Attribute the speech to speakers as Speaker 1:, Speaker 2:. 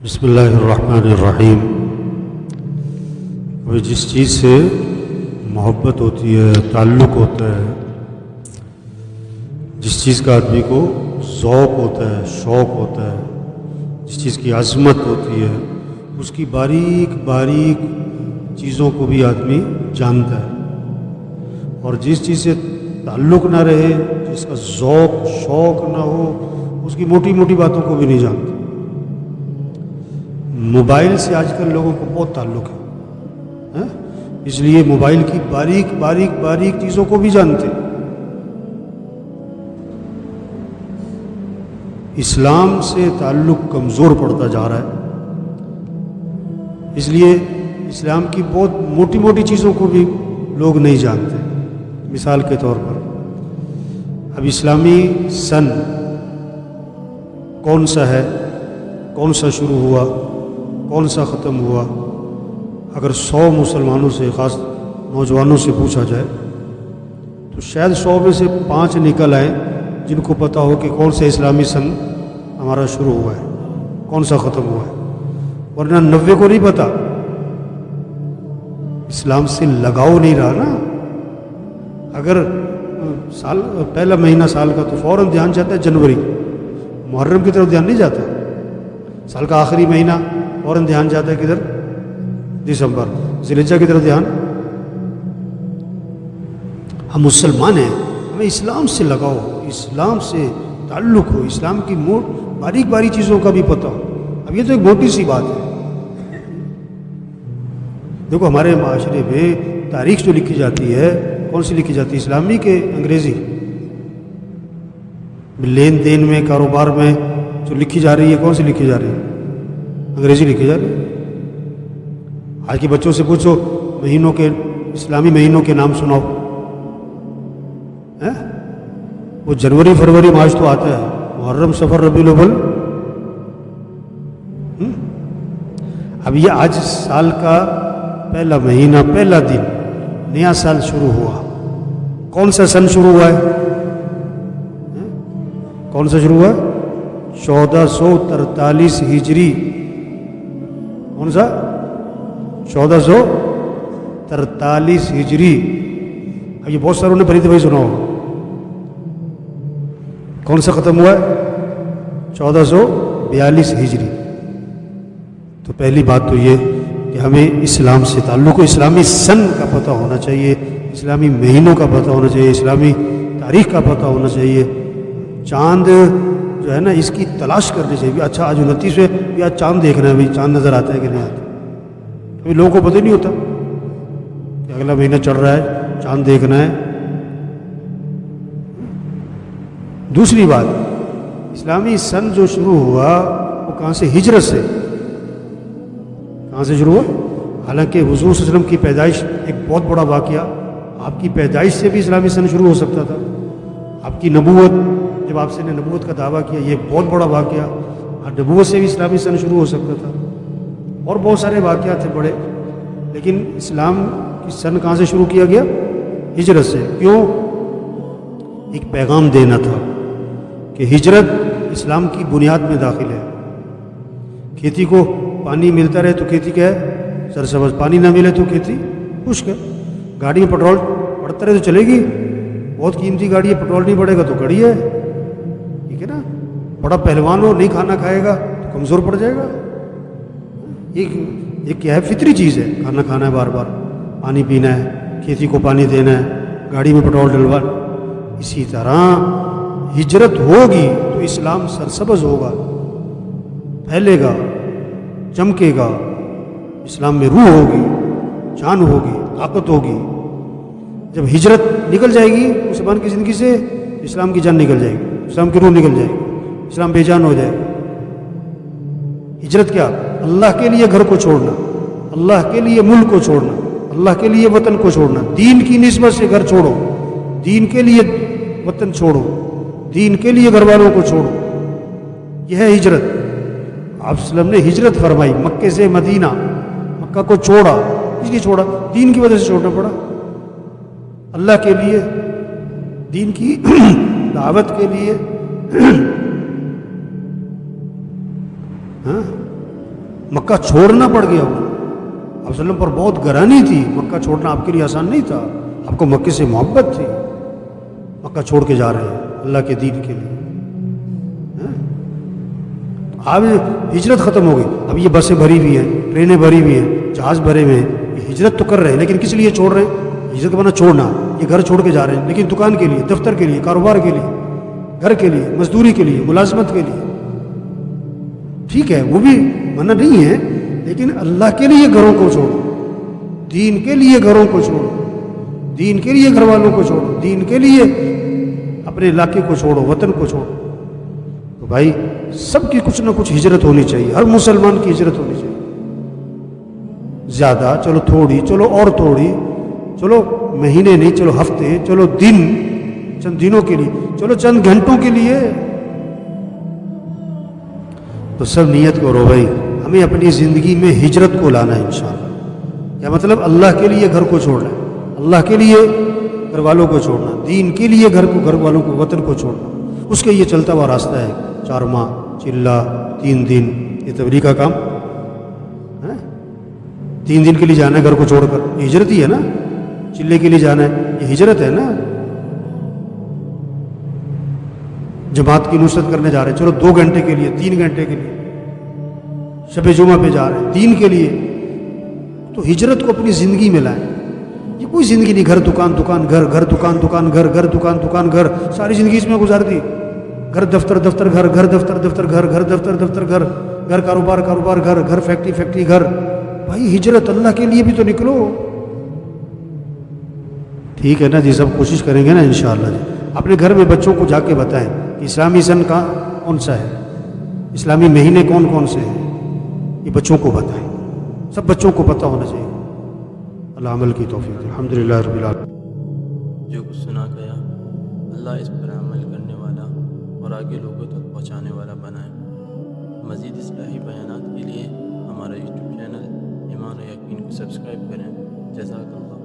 Speaker 1: بسم اللہ الرحمن الرحیم۔ وہ جس چیز سے محبت ہوتی ہے، تعلق ہوتا ہے، جس چیز کا آدمی کو ذوق ہوتا ہے، شوق ہوتا ہے، جس چیز کی عظمت ہوتی ہے، اس کی باریک باریک چیزوں کو بھی آدمی جانتا ہے، اور جس چیز سے تعلق نہ رہے، جس کا ذوق شوق نہ ہو، اس کی موٹی موٹی باتوں کو بھی نہیں جانتا۔ موبائل سے آج کل لوگوں کو بہت تعلق ہے، اس لیے موبائل کی باریک باریک باریک چیزوں کو بھی جانتے۔ اسلام سے تعلق کمزور پڑتا جا رہا ہے، اس لیے اسلام کی بہت موٹی موٹی چیزوں کو بھی لوگ نہیں جانتے۔ مثال کے طور پر اب اسلامی سن کون سا ہے، کون سا شروع ہوا، کون سا ختم ہوا، اگر 100 مسلمانوں سے، خاص نوجوانوں سے پوچھا جائے تو شاید 100 میں سے 5 نکل آئیں جن کو پتہ ہو کہ کون سا اسلامی سن ہمارا شروع ہوا ہے، کون سا ختم ہوا ہے، ورنہ 90 کو نہیں پتہ۔ اسلام سے لگاؤ نہیں رہا نا۔ اگر سال پہلا مہینہ سال کا تو فوراً دھیان جاتا ہے جنوری، محرم کی طرف دھیان نہیں جاتا۔ سال کا آخری مہینہ فوراً دھیان جاتا ہے کدھر؟ دسمبر، ذی الحجہ کی طرف دھیان۔ ہم مسلمان ہیں، ہمیں اسلام سے لگاؤ ہو، اسلام سے تعلق ہو، اسلام کی باریک باریک چیزوں کا بھی پتہ ہو۔ اب یہ تو ایک موٹی سی بات ہے۔ دیکھو ہمارے معاشرے میں تاریخ جو لکھی جاتی ہے، کون سی لکھی جاتی ہے؟ اسلامی کہ انگریزی؟ لین دین میں، کاروبار میں جو لکھی جا رہی ہے، کون سی لکھی جا رہی ہے؟ انگریزی لکھی جا رہی ہے۔ آج کے بچوں سے پوچھو مہینوں کے، اسلامی مہینوں کے نام سناؤ، وہ جنوری فروری مارچ تو آتا ہے، محرم صفر ربیع الاول۔ اب یہ آج سال کا پہلا مہینہ، پہلا دن، نیا سال شروع ہوا۔ کون سا سن شروع ہوا ہے؟ کون سا شروع ہوا ہے؟ 1443 ہجری۔ کون سا؟ 1443 ہجری۔ اب یہ بہت ساروں نے فرید بھائی سنا ہوگا۔ کون سا ختم ہوا ہے؟ 1442 ہجری۔ تو پہلی بات تو یہ کہ ہمیں اسلام سے تعلق ہو، اسلامی سن کا پتہ ہونا چاہیے، اسلامی مہینوں کا پتہ ہونا چاہیے، اسلامی تاریخ کا پتہ ہونا چاہیے۔ چاند جو ہے نا، اس کی تلاش کرنی چاہیے۔ اچھا آج 29 ہے، یا چاند دیکھنا ہے، بھائی چاند نظر آتا ہے کہ نہیں آتا؟ ابھی لوگوں کو پتہ نہیں ہوتا کہ اگلا مہینہ چڑھ رہا ہے، چاند دیکھنا ہے۔ دوسری بات، اسلامی سن جو شروع ہوا وہ کہاں سے؟ ہجرت سے۔ کہاں سے شروع ہوا؟ حالانکہ حضور صلی اللہ علیہ وسلم کی پیدائش ایک بہت بڑا واقعہ، آپ کی پیدائش سے بھی اسلامی سن شروع ہو سکتا تھا۔ آپ کی نبوت، جب آپ سے نے نبوت کا دعویٰ کیا، یہ بہت بڑا واقعہ، نبوت سے بھی اسلامی سن شروع ہو سکتا تھا، اور بہت سارے واقعات تھے بڑے۔ لیکن اسلام کی سن کہاں سے شروع کیا گیا؟ ہجرت سے۔ کیوں؟ ایک پیغام دینا تھا کہ ہجرت اسلام کی بنیاد میں داخل ہے۔ کھیتی کو پانی ملتا رہے تو کھیتی کیا ہے؟ سرسبز۔ پانی نہ ملے تو کھیتی خشک ہے۔ گاڑی میں پٹرول پڑتا رہے تو چلے گی؟ بہت قیمتی گاڑی ہے، پٹرول نہیں پڑے گا تو گڑی ہے، ٹھیک ہے نا؟ بڑا پہلوان ہو، نہیں کھانا کھائے گا تو کمزور پڑ جائے گا۔ ایک کیا ہے؟ فطری چیز ہے، کھانا کھانا ہے، بار بار پانی پینا ہے، کھیتی کو پانی دینا ہے، گاڑی میں پٹرول ڈلوانا۔ اسی طرح ہجرت ہوگی تو اسلام سرسبز ہوگا، پھیلے گا، چمکے گا، اسلام میں روح ہوگی، جان ہوگی، طاقت ہوگی۔ جب ہجرت نکل جائے گی مسلمان کی زندگی سے، اسلام کی جان نکل جائے گی، اسلام کی روح نکل جائے گی، اسلام بے جان ہو جائے گا۔ ہجرت کیا؟ اللہ کے لیے گھر کو چھوڑنا، اللہ کے لیے ملک کو چھوڑنا، اللہ کے لیے وطن کو چھوڑنا۔ دین کی نسبت سے گھر چھوڑو، دین کے لیے وطن چھوڑو، دین کے لیے گھر والوں کو چھوڑو، یہ ہے ہجرت۔ آپ صلی اللہ علیہ وسلم نے ہجرت فرمائی، مکے سے مدینہ، مکہ کو چھوڑا، اس لیے چھوڑا، دین کی وجہ سے چھوڑنا پڑا، اللہ کے لیے، دین کی دعوت کے لیے۔ مکہ چھوڑنا پڑ گیا آپ صلی اللہ علیہ وسلم پر بہت گرانی تھی، مکہ چھوڑنا آپ کے لیے آسان نہیں تھا، آپ کو مکے سے محبت تھی، مکہ چھوڑ کے جا رہے ہیں اللہ کے دین کے لیے۔ اب ہجرت ختم ہو گئی، اب یہ بسیں بھری ہوئی ہیں، ٹرینیں بھری ہوئی ہیں، جہاز بھرے ہوئے ہیں، یہ ہجرت تو کر رہے ہیں لیکن کس لیے چھوڑ رہے ہیں؟ ہجرت بنا چھوڑنا، یہ گھر چھوڑ کے جا رہے ہیں لیکن دکان کے لیے، دفتر کے لیے، کاروبار کے لیے، گھر کے لیے، مزدوری کے لیے، ملازمت کے لیے۔ ٹھیک ہے وہ بھی منع نہیں ہے، لیکن اللہ کے لیے گھروں کو چھوڑو، دین کے لیے گھروں کو چھوڑو، دین کے لیے گھر والوں کو چھوڑو، دین کے لیے اپنے علاقے کو چھوڑو، وطن کو چھوڑو۔ تو بھائی سب کی کچھ نہ کچھ ہجرت ہونی چاہیے، ہر مسلمان کی ہجرت ہونی چاہیے، زیادہ چلو تھوڑی، چلو اور تھوڑی، چلو مہینے نہیں، چلو ہفتے، چلو دن، چند دنوں کے لیے، چلو چند گھنٹوں کے لیے، تو سب نیت کرو بھائی ہمیں اپنی زندگی میں ہجرت کو لانا ہے انشاءاللہ۔ کیا مطلب؟ اللہ کے لیے گھر کو چھوڑنا، اللہ کے لیے گھر والوں کو چھوڑنا، دین کے لیے گھر والوں کو، وطن کو چھوڑنا۔ اس کے یہ چلتا ہوا راستہ ہے، 4 ماہ، چلہ، 3 دن، یہ تبلیغ کا کام ہے۔ 3 دن کے لیے جانا ہے گھر کو چھوڑ کر، یہ ہجرت ہی ہے نا۔ چلے کے لیے جانا ہے، یہ ہجرت ہے نا۔ جماعت کی نصرت کرنے جا رہے ہیں، چلو 2 گھنٹے کے لیے، 3 گھنٹے کے لیے، شب جمعہ پہ جا رہے ہیں دین کے لیے، تو ہجرت کو اپنی زندگی میں لائیں۔ یہ کوئی زندگی نہیں گھر دکان دکان گھر، گھر دکان دکان گھر، گھر دکان دکان گھر، ساری زندگی اس میں گزار دی۔ گھر دفتر دفتر گھر، گھر دفتر دفتر گھر، گھر دفتر دفتر گھر، گھر کاروبار کاروبار گھر، گھر فیکٹری فیکٹری گھر۔ بھائی ہجرت اللہ کے لیے بھی تو نکلو۔ ٹھیک ہے نا جی، سب کوشش کریں گے نا انشاءاللہ جی۔ اپنے گھر میں بچوں کو جا کے بتائیں کہ اسلامی سن کون سا ہے، اسلامی مہینے کون کون سے ہیں، یہ بچوں کو بتائیں، سب بچوں کو پتہ ہونا چاہیے۔ اللہ عمل کی توفیق دے۔ الحمدللہ رب العالمین۔
Speaker 2: جو کچھ سنا گیا اللہ اس پر عمل کرنے والا اور آگے لوگوں تک پہنچانے والا بنائے۔ مزید اصلاحی بیانات کے لیے ہمارا یوٹیوب چینل ایمان و یقین کو سبسکرائب کریں۔ جزاک اللہ۔